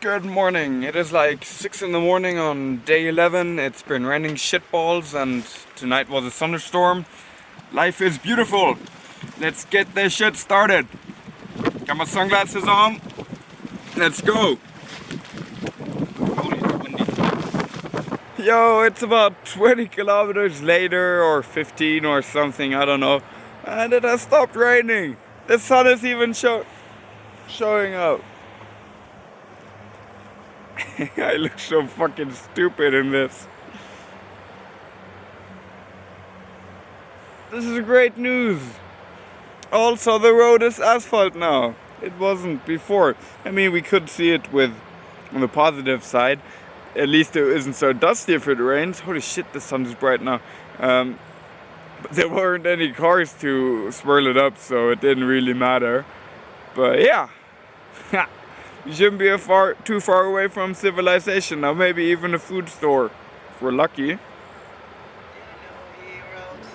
Good morning. It is like 6 in the morning on day 11. It's been raining shitballs and tonight was a thunderstorm. Life is beautiful. Let's get this shit started. Got my sunglasses on. Let's go. Yo, it's about 20 kilometers later or 15 or something, I don't know. And it has stopped raining. The sun is even showing up. I look so fucking stupid in this. This is great news. Also, the road is asphalt now. It wasn't before. I mean, we could see it on the positive side. At least it isn't so dusty if it rains. Holy shit, the sun is bright now. But there weren't any cars to swirl it up, so it didn't really matter. But yeah. You shouldn't be too far away from civilization now, maybe even a food store, if we're lucky.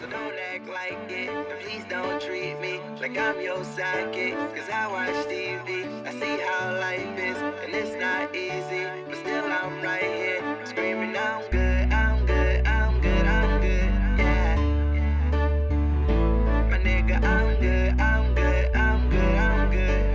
So don't act like it, please don't treat me like I'm your sidekick. Cause I watch TV, I see how life is, and it's not easy, but still I'm right here, screaming I'm good, I'm good, I'm good, I'm good, yeah. My nigga, I'm good, I'm good, I'm good, I'm good.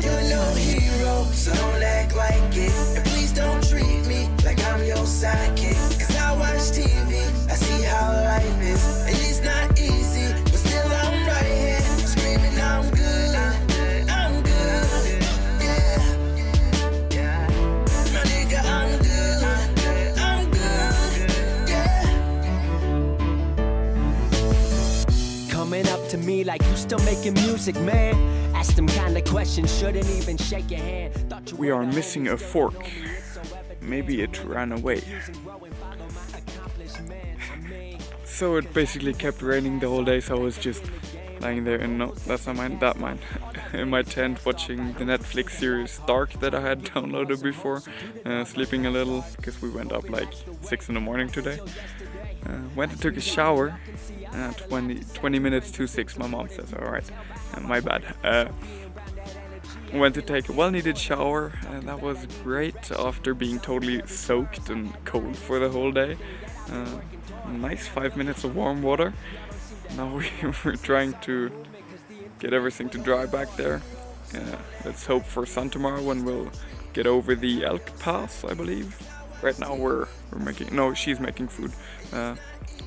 You're no hero, so don't act like it, and please don't treat me like I'm your sidekick. Cause I watch TV, I see how life is, and it's not easy, but still I'm right here, screaming I'm good, I'm good, yeah. My nigga, I'm good, I'm good, yeah. Coming up to me like you still making music, man. Ask them kind of questions, shouldn't even shake your hand. We are missing a fork. Maybe it ran away. So it basically kept raining the whole day, so I was just lying there and no, that's not mine, that mine. In my tent watching the Netflix series Dark that I had downloaded before. Sleeping a little because we went up like 6 in the morning today. Went and took a shower. 20 minutes to 6, my mom says, alright, my bad. Went to take a well-needed shower, and that was great after being totally soaked and cold for the whole day. Nice 5 minutes of warm water. Now we're trying to get everything to dry back there. Let's hope for sun tomorrow when we'll get over the Elk Pass, I believe. Right now she's making food.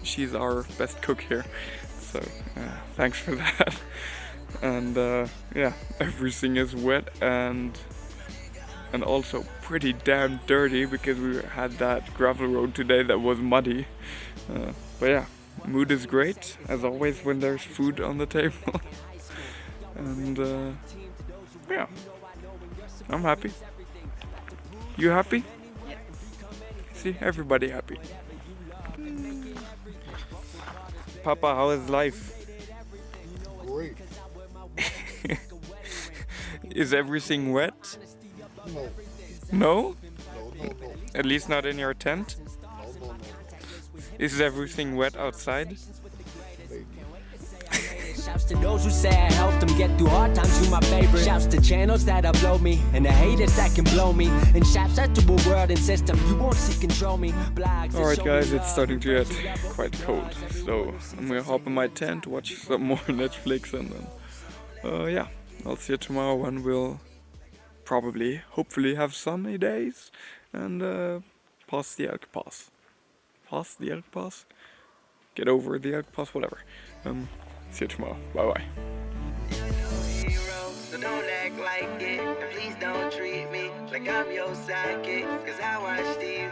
She's our best cook here, so thanks for that. And yeah, everything is wet and also pretty damn dirty because we had that gravel road today that was muddy. But yeah, mood is great as always when there's food on the table. And yeah, I'm happy. You happy? Yeah. See, everybody happy. Papa, how is life? Great. Is everything wet? No. No? No. At least not in your tent? No. Is everything wet outside? Maybe. Shouts to those who say I helped them get through hard times, you my favorite. Shouts to channels that upload me, and the haters that can blow me. And shouts out to a world and system, you won't see control me. Alright guys, it's starting to get quite cold. So I'm gonna hop in my tent, watch some more Netflix, and then yeah, I'll see you tomorrow when we'll hopefully have sunny days and pass the Elk Pass. Pass the Elk Pass? Get over the Elk Pass, whatever. See you tomorrow. Bye bye. So don't act like it, and please don't treat me like I'm your sidekick. Cause I watch TV.